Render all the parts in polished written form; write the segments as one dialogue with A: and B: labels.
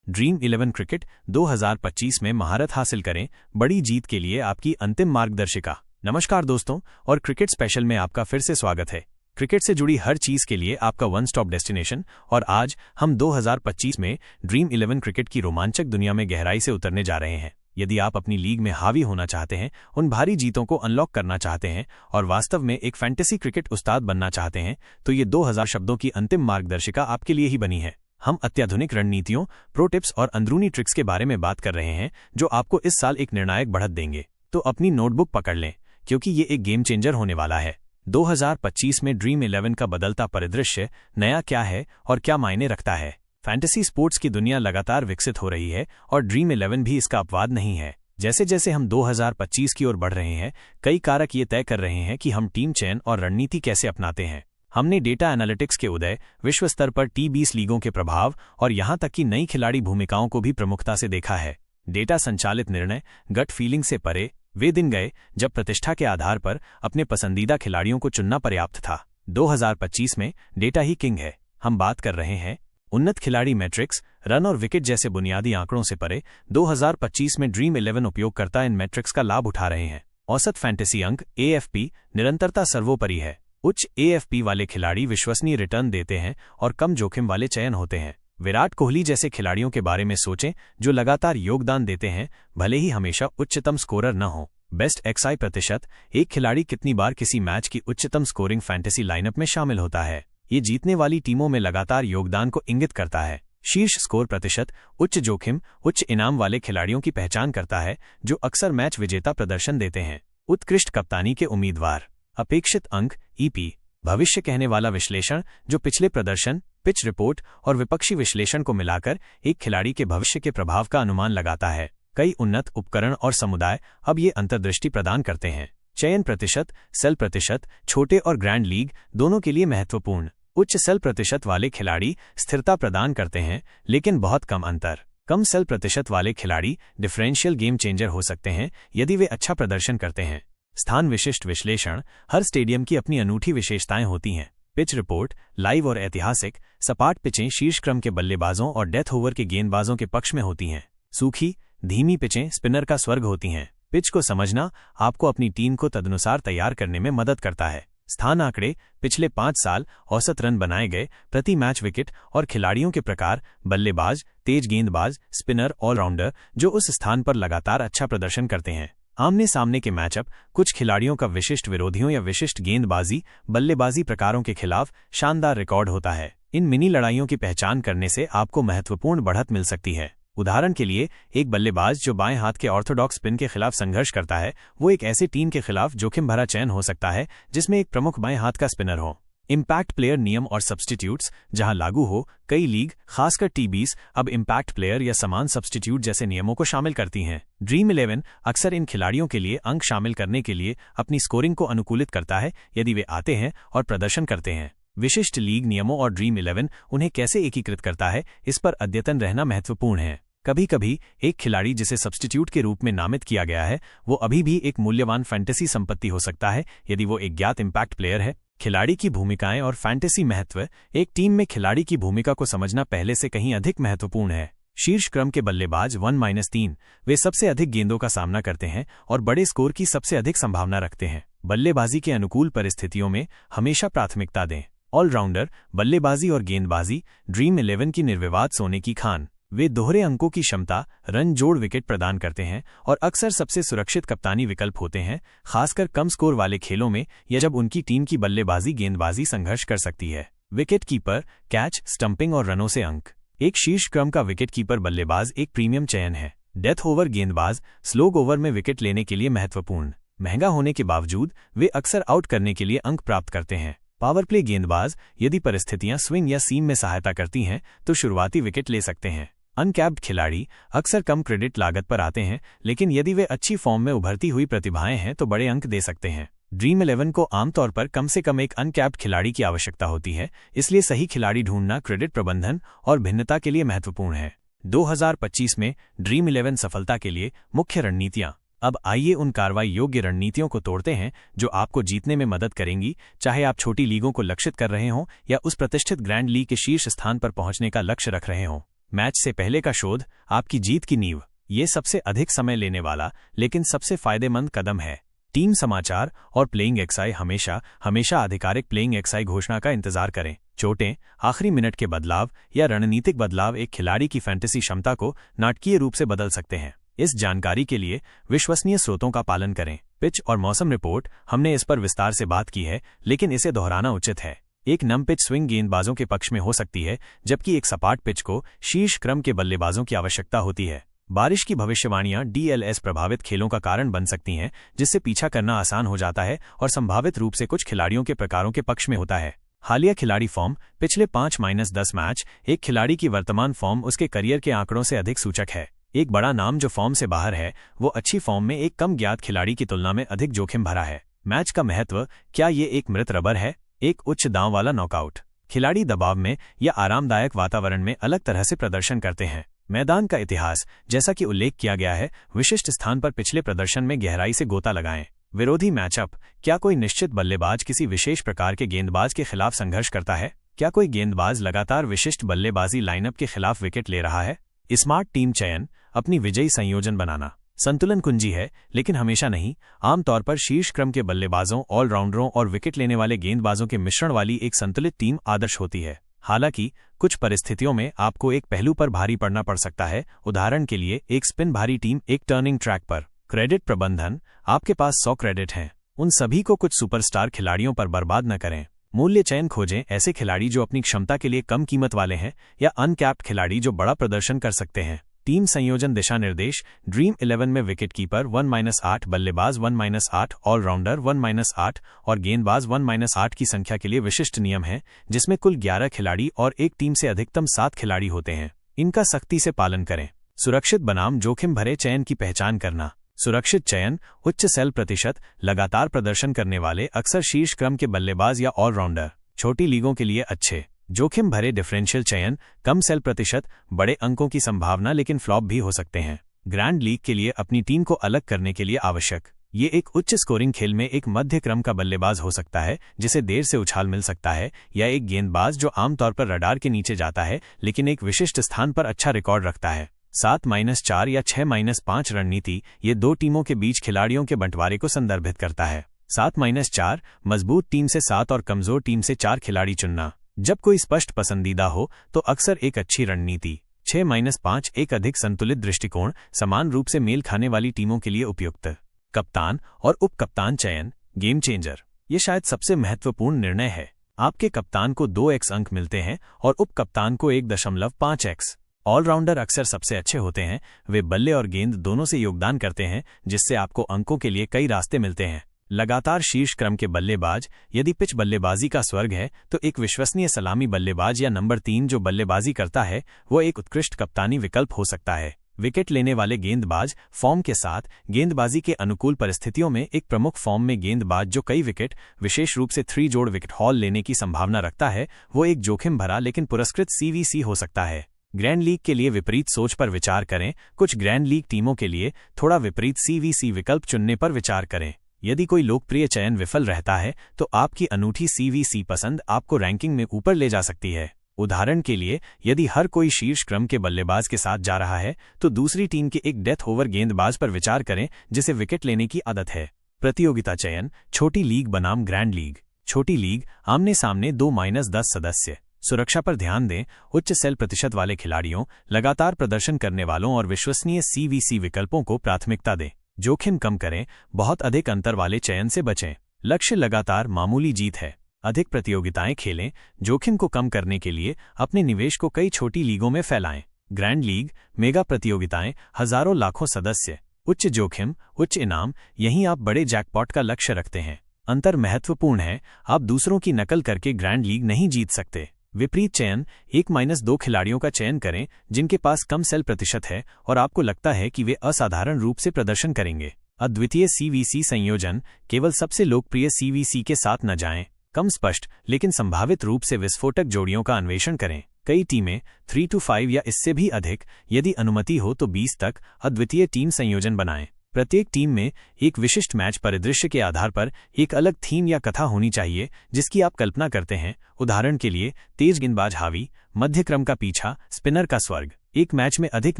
A: Dream 11 cricket 2025 में महारत हासिल करें, बड़ी जीत के लिए आपकी अंतिम मार्गदर्शिका। नमस्कार दोस्तों, और क्रिकेट स्पेशल में आपका फिर से स्वागत है। क्रिकेट से जुड़ी हर चीज के लिए आपका वन स्टॉप डेस्टिनेशन। और आज हम 2025 में ड्रीम 11 क्रिकेट की रोमांचक दुनिया में गहराई से उतरने जा रहे हैं। यदि आप अपनी लीग में हावी होना चाहते हैं, उन भारी जीतों को अनलॉक करना चाहते हैं और वास्तव में एक फैंटेसी क्रिकेट उस्ताद बनना चाहते हैं, तो ये 2000 शब्दों की अंतिम मार्गदर्शिका आपके लिए ही बनी है। हम अत्याधुनिक रणनीतियों, प्रो टिप्स और अंदरूनी ट्रिक्स के बारे में बात कर रहे हैं जो आपको इस साल एक निर्णायक बढ़त देंगे। तो अपनी नोटबुक पकड़ लें, क्योंकि ये एक गेम चेंजर होने वाला है। 2025 में ड्रीम 11 का बदलता परिदृश्य नया क्या है और क्या मायने रखता है। फैंटेसी स्पोर्ट्स की दुनिया लगातार विकसित हो रही है और ड्रीम 11 भी इसका अपवाद नहीं है। जैसे जैसे हम 2025 की ओर बढ़ रहे हैं, कई कारक ये तय कर रहे हैं कि हम टीम चयन और रणनीति कैसे अपनाते हैं। हमने डेटा एनालिटिक्स के उदय, विश्व स्तर पर T20 लीगों के प्रभाव और यहां तक कि नई खिलाड़ी भूमिकाओं को भी प्रमुखता से देखा है। डेटा संचालित निर्णय, गट फीलिंग से परे, वे दिन गए जब प्रतिष्ठा के आधार पर अपने पसंदीदा खिलाड़ियों को चुनना पर्याप्त था। 2025 में डेटा ही किंग है। हम बात कर रहे हैं उन्नत खिलाड़ी मैट्रिक्स, रन और विकेट जैसे बुनियादी आंकड़ों से परे। 2025 में ड्रीम 11 उपयोगकर्ता इन मैट्रिक्स का लाभ उठा रहे हैं। औसत फैंटेसी अंक AFP निरंतरता सर्वोपरि है। उच्च AFP वाले खिलाड़ी विश्वसनीय रिटर्न देते हैं और कम जोखिम वाले चयन होते हैं। विराट कोहली जैसे खिलाड़ियों के बारे में सोचें जो लगातार योगदान देते हैं, भले ही हमेशा उच्चतम स्कोरर न हो। बेस्ट XI प्रतिशत, एक खिलाड़ी कितनी बार किसी मैच की उच्चतम स्कोरिंग फैंटेसी लाइनअप में शामिल होता है, ये जीतने वाली टीमों में लगातार योगदान को इंगित करता है। शीर्ष स्कोर प्रतिशत, उच्च जोखिम, उच्च इनाम वाले खिलाड़ियों की पहचान करता है जो अक्सर मैच विजेता प्रदर्शन देते हैं। उत्कृष्ट कप्तानी के उम्मीदवार, अपेक्षित अंक EP, भविष्य कहने वाला विश्लेषण जो पिछले प्रदर्शन, पिच रिपोर्ट और विपक्षी विश्लेषण को मिलाकर एक खिलाड़ी के भविष्य के प्रभाव का अनुमान लगाता है। कई उन्नत उपकरण और समुदाय अब ये अंतर्दृष्टि प्रदान करते हैं। चयन प्रतिशत, सेल प्रतिशत, छोटे और ग्रैंड लीग दोनों के लिए महत्वपूर्ण। उच्च सेल प्रतिशत वाले खिलाड़ी स्थिरता प्रदान करते हैं, लेकिन बहुत कम अंतर। कम सेल प्रतिशत वाले खिलाड़ी डिफरेंशियल गेम चेंजर हो सकते हैं यदि वे अच्छा प्रदर्शन करते हैं। स्थान विशिष्ट विश्लेषण, हर स्टेडियम की अपनी अनूठी विशेषताएं होती हैं। पिच रिपोर्ट, लाइव और ऐतिहासिक, सपाट पिचें शीर्ष क्रम के बल्लेबाजों और डेथ ओवर के गेंदबाजों के पक्ष में होती हैं। सूखी, धीमी पिचें स्पिनर का स्वर्ग होती हैं। पिच को समझना आपको अपनी टीम को तदनुसार तैयार करने में मदद करता है। स्थान आंकड़े, पिछले 5 साल औसत रन बनाए गए, प्रति मैच विकेट और खिलाड़ियों के प्रकार, बल्लेबाज, तेज गेंदबाज, स्पिनर, ऑलराउंडर जो उस स्थान पर लगातार अच्छा प्रदर्शन करते हैं। आमने सामने के मैचअप, कुछ खिलाड़ियों का विशिष्ट विरोधियों या विशिष्ट गेंदबाजी, बल्लेबाजी प्रकारों के खिलाफ शानदार रिकॉर्ड होता है। इन मिनी लड़ाइयों की पहचान करने से आपको महत्वपूर्ण बढ़त मिल सकती है। उदाहरण के लिए, एक बल्लेबाज जो बाएं हाथ के ऑर्थोडॉक्स स्पिन के खिलाफ संघर्ष करता है, वो एक ऐसी टीम के खिलाफ जोखिम भरा चयन हो सकता है जिसमें एक प्रमुख बाएं हाथ का स्पिनर हो। इम्पैक्ट प्लेयर नियम और सब्स्टिट्यूट्स जहां लागू हो, कई लीग, खासकर T20 अब इम्पैक्ट प्लेयर या समान सब्स्टिट्यूट जैसे नियमों को शामिल करती हैं। ड्रीम 11 अक्सर इन खिलाड़ियों के लिए अंक शामिल करने के लिए अपनी स्कोरिंग को अनुकूलित करता है यदि वे आते हैं और प्रदर्शन करते हैं। विशिष्ट लीग नियमों और ड्रीम 11 उन्हें कैसे एकीकृत करता है, इस पर अद्यतन रहना महत्वपूर्ण है। कभी कभी एक खिलाड़ी जिसे सब्स्टिट्यूट के रूप में नामित किया गया है, वो अभी भी एक मूल्यवान फैंटेसी संपत्ति हो सकता है यदि वो एक ज्ञात इम्पैक्ट प्लेयर है। खिलाड़ी की भूमिकाएं और फैंटेसी महत्व, एक टीम में खिलाड़ी की भूमिका को समझना पहले से कहीं अधिक महत्वपूर्ण है। शीर्ष क्रम के बल्लेबाज 1-3, वे सबसे अधिक गेंदों का सामना करते हैं और बड़े स्कोर की सबसे अधिक संभावना रखते हैं। बल्लेबाजी के अनुकूल परिस्थितियों में हमेशा प्राथमिकता दें। ऑलराउंडर, बल्लेबाजी और गेंदबाजी, ड्रीम 11 की निर्विवाद सोने की खान। वे दोहरे अंकों की क्षमता, रन जोड़ विकेट प्रदान करते हैं और अक्सर सबसे सुरक्षित कप्तानी विकल्प होते हैं, खासकर कम स्कोर वाले खेलों में या जब उनकी टीम की बल्लेबाजी गेंदबाजी संघर्ष कर सकती है। विकेट कीपर, कैच, स्टंपिंग और रनों से अंक। एक शीर्ष क्रम का विकेट कीपर बल्लेबाज एक प्रीमियम चयन है। डेथ ओवर गेंदबाज, स्लोग ओवर में विकेट लेने के लिए महत्वपूर्ण। महंगा होने के बावजूद वे अक्सर आउट करने के लिए अंक प्राप्त करते हैं। पावर प्ले गेंदबाज, यदि परिस्थितियां स्विंग या सीम में सहायता करती हैं तो शुरुआती विकेट ले सकते हैं। अनकैप्ड खिलाड़ी अक्सर कम क्रेडिट लागत पर आते हैं, लेकिन यदि वे अच्छी फॉर्म में उभरती हुई प्रतिभाएं हैं तो बड़े अंक दे सकते हैं। ड्रीम 11 को आमतौर पर कम से कम एक अनकैप्ड खिलाड़ी की आवश्यकता होती है, इसलिए सही खिलाड़ी ढूंढना क्रेडिट प्रबंधन और भिन्नता के लिए महत्वपूर्ण है। 2025 में ड्रीम 11 सफलता के लिए मुख्य रणनीतियां। अब आइए उन कार्रवाई योग्य रणनीतियों को तोड़ते हैं जो आपको जीतने में मदद करेंगी, चाहे आप छोटी लीगों को लक्षित कर रहे हों या उस प्रतिष्ठित ग्रैंड लीग के शीर्ष स्थान पर पहुंचने का लक्ष्य रख रहे हों। मैच से पहले का शोध आपकी जीत की नींव। ये सबसे अधिक समय लेने वाला लेकिन सबसे फायदेमंद कदम है। टीम समाचार और प्लेइंग एक्सआई हमेशा आधिकारिक प्लेइंग एक्सआई घोषणा का इंतजार करें। चोटें, आखिरी मिनट के बदलाव या रणनीतिक बदलाव एक खिलाड़ी की फैंटेसी क्षमता को नाटकीय रूप से बदल सकते हैं। इस जानकारी के लिए विश्वसनीय स्रोतों का पालन करें। पिच और मौसम रिपोर्ट, हमने इस पर विस्तार से बात की है, लेकिन इसे दोहराना उचित है। एक नम पिच स्विंग गेंदबाजों के पक्ष में हो सकती है, जबकि एक सपाट पिच को शीर्ष क्रम के बल्लेबाजों की आवश्यकता होती है। बारिश की भविष्यवाणियां डीएलएस प्रभावित खेलों का कारण बन सकती हैं, जिससे पीछा करना आसान हो जाता है और संभावित रूप से कुछ खिलाड़ियों के प्रकारों के पक्ष में होता है। हालिया खिलाड़ी फॉर्म, पिछले 5-10 मैच। एक खिलाड़ी की वर्तमान फॉर्म उसके करियर के आंकड़ों से अधिक सूचक है। एक बड़ा नाम जो फॉर्म से बाहर है, वो अच्छी फॉर्म में एक कम ज्ञात खिलाड़ी की तुलना में अधिक जोखिम भरा है। मैच का महत्व, क्या ये एक मृत रबर है? एक उच्च दांव वाला नॉकआउट। खिलाड़ी दबाव में या आरामदायक वातावरण में अलग तरह से प्रदर्शन करते हैं। मैदान का इतिहास, जैसा कि उल्लेख किया गया है, विशिष्ट स्थान पर पिछले प्रदर्शन में गहराई से गोता लगाएं। विरोधी मैचअप, क्या कोई निश्चित बल्लेबाज किसी विशेष प्रकार के गेंदबाज के खिलाफ संघर्ष करता है? क्या कोई गेंदबाज लगातार विशिष्ट बल्लेबाजी लाइनअप के खिलाफ विकेट ले रहा है? स्मार्ट टीम चयन, अपनी विजयी संयोजन बनाना संतुलन कुंजी है, लेकिन हमेशा नहीं। आमतौर पर शीर्ष क्रम के बल्लेबाजों, ऑलराउंडरों और विकेट लेने वाले गेंदबाजों के मिश्रण वाली एक संतुलित टीम आदर्श होती है। हालांकि कुछ परिस्थितियों में आपको एक पहलू पर भारी पड़ना पड़ सकता है। उदाहरण के लिए, एक स्पिन भारी टीम एक टर्निंग ट्रैक पर। क्रेडिट प्रबंधन, आपके पास 100 क्रेडिट हैं, उन सभी को कुछ सुपरस्टार खिलाड़ियों पर बर्बाद न करें। मूल्य चयन खोजें, ऐसे खिलाड़ी जो अपनी क्षमता के लिए कम कीमत वाले हैं या अनकैप्ड खिलाड़ी जो बड़ा प्रदर्शन कर सकते हैं। टीम संयोजन दिशा निर्देश, ड्रीम 11 में विकेटकीपर 1-8, बल्लेबाज 1-8, ऑलराउंडर 1-8 और गेंदबाज 1-8 की संख्या के लिए विशिष्ट नियम हैं, जिसमें कुल 11 खिलाड़ी और एक टीम से अधिकतम 7 खिलाड़ी होते हैं। इनका सख्ती से पालन करें। सुरक्षित बनाम जोखिम भरे चयन की पहचान करना। सुरक्षित चयन, उच्च सेल प्रतिशत, लगातार प्रदर्शन करने वाले, अक्सर शीर्ष क्रम के बल्लेबाज या ऑलराउंडर। छोटी लीगों के लिए अच्छे। जोखिम भरे डिफरेंशियल चयन, कम सेल प्रतिशत, बड़े अंकों की संभावना लेकिन फ्लॉप भी हो सकते हैं। ग्रैंड लीग के लिए अपनी टीम को अलग करने के लिए आवश्यक। ये एक उच्च स्कोरिंग खेल में एक मध्य क्रम का बल्लेबाज हो सकता है, जिसे देर से उछाल मिल सकता है, या एक गेंदबाज जो आमतौर पर रडार के नीचे जाता है लेकिन एक विशिष्ट स्थान पर अच्छा रिकॉर्ड रखता है। 7-4 या 6-5 रणनीति, ये दो टीमों के बीच खिलाड़ियों के बंटवारे को संदर्भित करता है। 7-4, मजबूत टीम से 7 और कमजोर टीम से 4 खिलाड़ी चुनना। जब कोई स्पष्ट पसंदीदा हो तो अक्सर एक अच्छी रणनीति। 6-5, एक अधिक संतुलित दृष्टिकोण, समान रूप से मेल खाने वाली टीमों के लिए उपयुक्त। कप्तान और उप कप्तान चयन, गेम चेंजर। ये शायद सबसे महत्वपूर्ण निर्णय है। आपके कप्तान को 2x अंक मिलते हैं और उप कप्तान को 1.5x। ऑलराउंडर अक्सर सबसे अच्छे होते हैं, वे बल्ले और गेंद दोनों से योगदान करते हैं, जिससे आपको अंकों के लिए कई रास्ते मिलते हैं। लगातार शीर्ष क्रम के बल्लेबाज, यदि पिच बल्लेबाजी का स्वर्ग है तो एक विश्वसनीय सलामी बल्लेबाज या नंबर 3 जो बल्लेबाजी करता है, वो एक उत्कृष्ट कप्तानी विकल्प हो सकता है। विकेट लेने वाले गेंदबाज, फॉर्म के साथ गेंदबाजी के अनुकूल परिस्थितियों में एक प्रमुख फॉर्म में गेंदबाज जो कई विकेट, विशेष रूप से 3 जोड़ विकेट हॉल लेने की संभावना रखता है, वो एक जोखिम भरा लेकिन पुरस्कृत CVC हो सकता है। ग्रैंड लीग के लिए विपरीत सोच पर विचार करें। कुछ ग्रैंड लीग टीमों के लिए थोड़ा विपरीत CVC विकल्प चुनने पर विचार करें। यदि कोई लोकप्रिय चयन विफल रहता है तो आपकी अनूठी CVC पसंद आपको रैंकिंग में ऊपर ले जा सकती है। उदाहरण के लिए, यदि हर कोई शीर्ष क्रम के बल्लेबाज के साथ जा रहा है तो दूसरी टीम के एक डेथ ओवर गेंदबाज पर विचार करें जिसे विकेट लेने की आदत है। प्रतियोगिता चयन, छोटी लीग बनाम ग्रैंड लीग। छोटी लीग, आमने सामने 2-10 सदस्य। सुरक्षा पर ध्यान दें, उच्च सेल प्रतिशत वाले खिलाड़ियों, लगातार प्रदर्शन करने वालों और विश्वसनीय CVC विकल्पों को प्राथमिकता दें। जोखिम कम करें, बहुत अधिक अंतर वाले चयन से बचें। लक्ष्य लगातार मामूली जीत है। अधिक प्रतियोगिताएं खेलें। जोखिम को कम करने के लिए अपने निवेश को कई छोटी लीगों में फैलाएं। ग्रैंड लीग, मेगा प्रतियोगिताएं, हजारों लाखों सदस्य, उच्च जोखिम, उच्च इनाम, यहीं आप बड़े जैकपॉट का लक्ष्य रखते हैं। अंतर महत्वपूर्ण है, आप दूसरों की नकल करके ग्रैंड लीग नहीं जीत सकते। विपरीत चयन, 1-2 खिलाड़ियों का चयन करें जिनके पास कम सेल प्रतिशत है और आपको लगता है कि वे असाधारण रूप से प्रदर्शन करेंगे। अद्वितीय CVC संयोजन, केवल सबसे लोकप्रिय CVC के साथ न जाएं। कम स्पष्ट लेकिन संभावित रूप से विस्फोटक जोड़ियों का अन्वेषण करें। कई टीमें 3-5 या इससे भी अधिक, यदि अनुमति हो तो 20 तक, अद्वितीय टीम संयोजन बनाएं। प्रत्येक टीम में एक विशिष्ट मैच परिदृश्य के आधार पर एक अलग थीम या कथा होनी चाहिए जिसकी आप कल्पना करते हैं। उदाहरण के लिए, तेज गेंदबाज हावी, मध्य क्रम का पीछा, स्पिनर का स्वर्ग। एक मैच में अधिक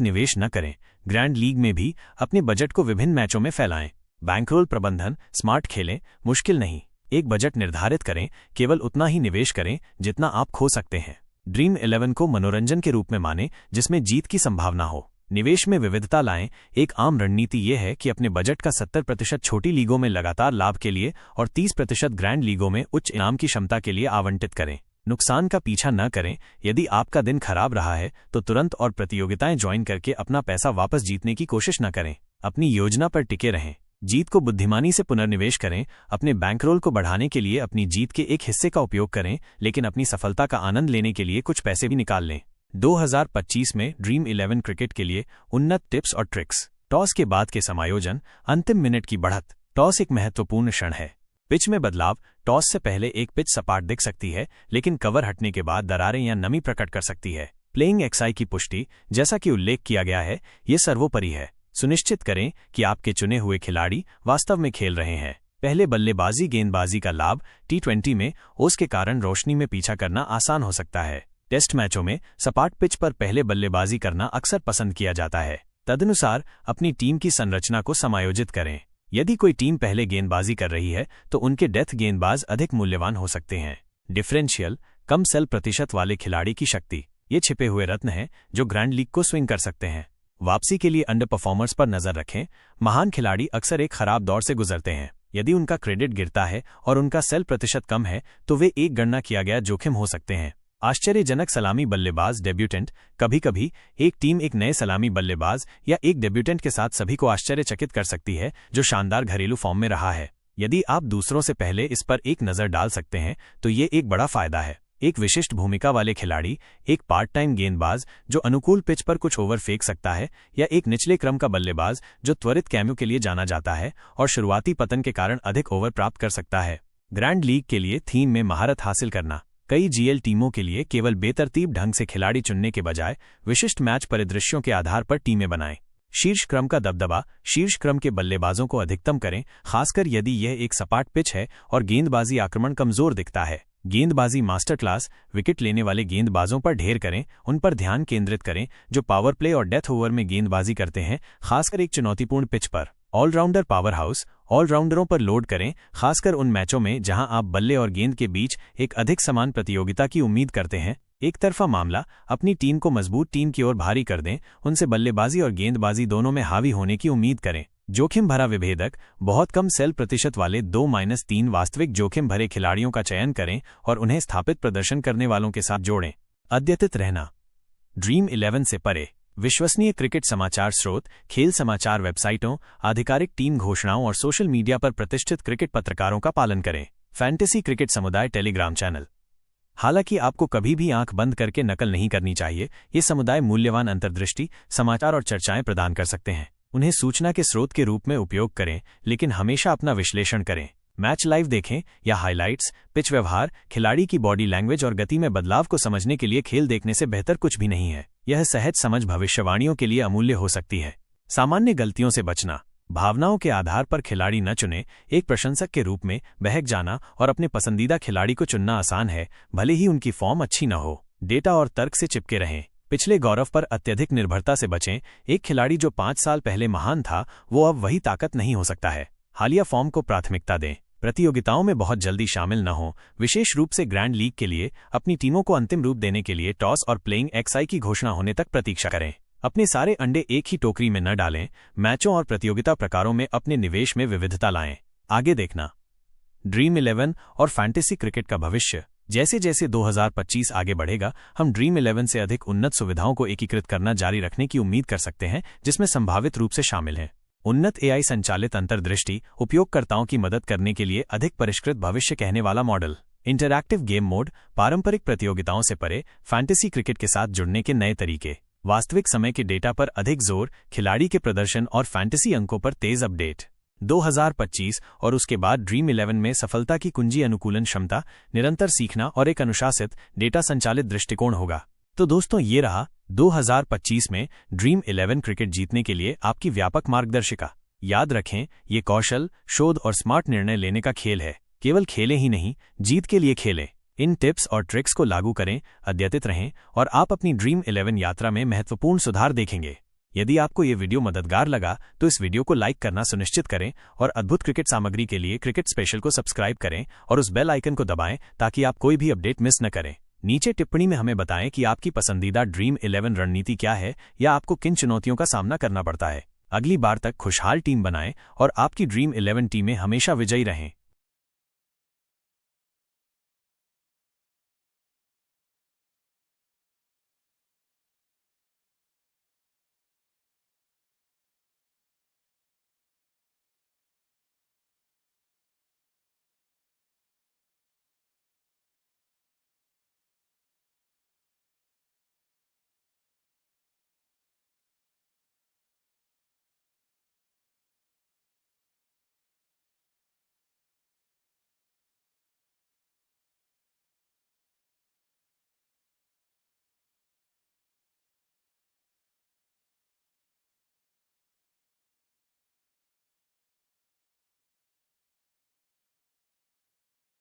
A: निवेश न करें। ग्रैंड लीग में भी अपने बजट को विभिन्न मैचों में फैलाएं। बैंकरोल प्रबंधन, स्मार्ट खेलें, मुश्किल नहीं। एक बजट निर्धारित करें, केवल उतना ही निवेश करें जितना आप खो सकते हैं। ड्रीम 11 को मनोरंजन के रूप में मानें जिसमें जीत की संभावना हो। निवेश में विविधता लाएं। एक आम रणनीति यह है कि अपने बजट का 70% छोटी लीगों में लगातार लाभ के लिए और 30% ग्रैंड लीगों में उच्च इनाम की क्षमता के लिए आवंटित करें। नुकसान का पीछा न करें। यदि आपका दिन खराब रहा है तो तुरंत और प्रतियोगिताएं ज्वाइन करके अपना पैसा वापस जीतने की कोशिश न करें। अपनी योजना पर टिके रहें। जीत को बुद्धिमानी से पुनर्निवेश करें। अपने बैंकरोल को बढ़ाने के लिए अपनी जीत के एक हिस्से का उपयोग करें, लेकिन अपनी सफलता का आनंद लेने के लिए कुछ पैसे भी निकाल लें। 2025 में ड्रीम 11 क्रिकेट के लिए उन्नत टिप्स और ट्रिक्स। टॉस के बाद के समायोजन, अंतिम मिनट की बढ़त। टॉस एक महत्वपूर्ण क्षण है। पिच में बदलाव। टॉस से पहले एक पिच सपाट दिख सकती है, लेकिन कवर हटने के बाद दरारें या नमी प्रकट कर सकती है। प्लेइंग एक्सआई की पुष्टि। जैसा कि उल्लेख किया गया है, ये सर्वोपरि है। सुनिश्चित करें कि आपके चुने हुए खिलाड़ी वास्तव में खेल रहे हैं। पहले बल्लेबाजी गेंदबाजी का लाभ। T20 में ओस के कारण रोशनी में पीछा करना आसान हो सकता है। टेस्ट मैचों में सपाट पिच पर पहले बल्लेबाजी करना अक्सर पसंद किया जाता है। तदनुसार अपनी टीम की संरचना को समायोजित करें। यदि कोई टीम पहले गेंदबाजी कर रही है तो उनके डेथ गेंदबाज अधिक मूल्यवान हो सकते हैं। डिफरेंशियल, कम सेल प्रतिशत वाले खिलाड़ी की शक्ति। ये छिपे हुए रत्न हैं जो ग्रैंड लीग को स्विंग कर सकते हैं। वापसी के लिए अंडर परफॉर्मर्स पर नजर रखें। महान खिलाड़ी अक्सर एक खराब दौर से गुजरते हैं। यदि उनका क्रेडिट गिरता है और उनका सेल प्रतिशत कम है तो वे एक गणना किया गया जोखिम हो सकते हैं। आश्चर्यजनक सलामी बल्लेबाज डेब्यूटेंट। कभी कभी एक टीम एक नए सलामी बल्लेबाज या एक डेब्यूटेंट के साथ सभी को आश्चर्यचकित कर सकती है जो शानदार घरेलू फॉर्म में रहा है। यदि आप दूसरों से पहले इस पर एक नज़र डाल सकते हैं तो ये एक बड़ा फायदा है। एक विशिष्ट भूमिका वाले खिलाड़ी, एक पार्ट टाइम गेंदबाज जो अनुकूल पिच पर कुछ ओवर फेंक सकता है, या एक निचले क्रम का बल्लेबाज जो त्वरित कैम्यू के लिए जाना जाता है और शुरुआती पतन के कारण अधिक ओवर प्राप्त कर सकता है। ग्रैंड लीग के लिए थीम में महारत हासिल करना। कई जीएल टीमों के लिए केवल बेतरतीब ढंग से खिलाड़ी चुनने के बजाय विशिष्ट मैच परिदृश्यों के आधार पर टीमें बनाएं। शीर्ष क्रम का दबदबा। शीर्ष क्रम के बल्लेबाजों को अधिकतम करें, खासकर यदि यह एक सपाट पिच है और गेंदबाजी आक्रमण कमजोर दिखता है। गेंदबाजी मास्टर क्लास। विकेट लेने वाले गेंदबाजों पर ढेर करें। उन पर ध्यान केंद्रित करें जो पावर प्ले और डेथ ओवर में गेंदबाजी करते हैं, खासकर एक चुनौतीपूर्ण पिच पर। Allrounder power house. ऑलराउंडरों पर लोड करें, खासकर उन मैचों में जहां आप बल्ले और गेंद के बीच एक अधिक समान प्रतियोगिता की उम्मीद करते हैं। एक तरफा मामला। अपनी टीम को मजबूत टीम की ओर भारी कर दें, उनसे बल्लेबाजी और गेंदबाजी दोनों में हावी होने की उम्मीद करें। जोखिम भरा विभेदक। बहुत कम सेल प्रतिशत वाले 2-3 वास्तविक जोखिम भरे खिलाड़ियों का चयन करें और उन्हें स्थापित प्रदर्शन करने वालों के साथ जोड़ें। अद्यतित रहना। ड्रीम 11 से परे। विश्वसनीय क्रिकेट समाचार स्रोत, खेल समाचार वेबसाइटों, आधिकारिक टीम घोषणाओं और सोशल मीडिया पर प्रतिष्ठित क्रिकेट पत्रकारों का पालन करें। फैंटेसी क्रिकेट समुदाय टेलीग्राम चैनल। हालांकि आपको कभी भी आंख बंद करके नकल नहीं करनी चाहिए। ये समुदाय मूल्यवान अंतर्दृष्टि, समाचार और चर्चाएं प्रदान कर सकते हैं। उन्हें सूचना के स्रोत के रूप में उपयोग करें, लेकिन हमेशा अपना विश्लेषण करें। मैच लाइव देखें या हाइलाइट्स। पिच व्यवहार, खिलाड़ी की बॉडी लैंग्वेज और गति में बदलाव को समझने के लिए खेल देखने से बेहतर कुछ भी नहीं है। यह सहज समझ भविष्यवाणियों के लिए अमूल्य हो सकती है। सामान्य गलतियों से बचना। भावनाओं के आधार पर खिलाड़ी न चुनें। एक प्रशंसक के रूप में बहक जाना और अपने पसंदीदा खिलाड़ी को चुनना आसान है, भले ही उनकी फॉर्म अच्छी न हो। डेटा और तर्क से चिपके रहें। पिछले गौरव पर अत्यधिक निर्भरता से बचें। एक खिलाड़ी जो 5 साल पहले महान था, वो अब वही ताकत नहीं हो सकता है। हालिया फॉर्म को प्राथमिकता दें। प्रतियोगिताओं में बहुत जल्दी शामिल न हो। विशेष रूप से ग्रैंड लीग के लिए अपनी टीमों को अंतिम रूप देने के लिए टॉस और प्लेइंग एक्सआई की घोषणा होने तक प्रतीक्षा करें। अपने सारे अंडे एक ही टोकरी में न डालें। मैचों और प्रतियोगिता प्रकारों में अपने निवेश में विविधता लाएं। आगे देखना। ड्रीम 11 और फैंटेसी क्रिकेट का भविष्य। जैसे जैसे 2025 आगे बढ़ेगा, हम ड्रीम 11 से अधिक उन्नत सुविधाओं को एकीकृत करना जारी रखने की उम्मीद कर सकते हैं, जिसमें संभावित रूप से शामिल हैं उन्नत एआई संचालित अंतर्दृष्टि, उपयोगकर्ताओं की मदद करने के लिए अधिक परिष्कृत भविष्य कहने वाला मॉडल, इंटरैक्टिव गेम मोड, पारंपरिक प्रतियोगिताओं से परे फैंटेसी क्रिकेट के साथ जुड़ने के नए तरीके, वास्तविक समय के डेटा पर अधिक जोर, खिलाड़ी के प्रदर्शन और फैंटेसी अंकों पर तेज अपडेट। 2025 और उसके बाद ड्रीम 11 में सफलता की कुंजी अनुकूलन क्षमता, निरंतर सीखना और एक अनुशासित, डेटा संचालित दृष्टिकोण होगा। तो दोस्तों, ये रहा 2025 में ड्रीम 11 क्रिकेट जीतने के लिए आपकी व्यापक मार्गदर्शिका। याद रखें, ये कौशल, शोध और स्मार्ट निर्णय लेने का खेल है। केवल खेलें ही नहीं, जीत के लिए खेलें। इन टिप्स और ट्रिक्स को लागू करें, अद्यतित रहें और आप अपनी ड्रीम 11 यात्रा में महत्वपूर्ण सुधार देखेंगे। यदि आपको ये वीडियो मददगार लगा तो इस वीडियो को लाइक करना सुनिश्चित करें और अद्भुत क्रिकेट सामग्री के लिए क्रिकेट स्पेशल को सब्सक्राइब करें और उस बेल आइकन को दबाएं ताकि आप कोई भी अपडेट मिस न करें। नीचे टिप्पणी में हमें बताएं कि आपकी पसंदीदा ड्रीम 11 रणनीति क्या है या आपको किन चुनौतियों का सामना करना पड़ता है। अगली बार तक खुशहाल टीम बनाएं और आपकी ड्रीम 11 टीमें हमेशा विजयी रहें।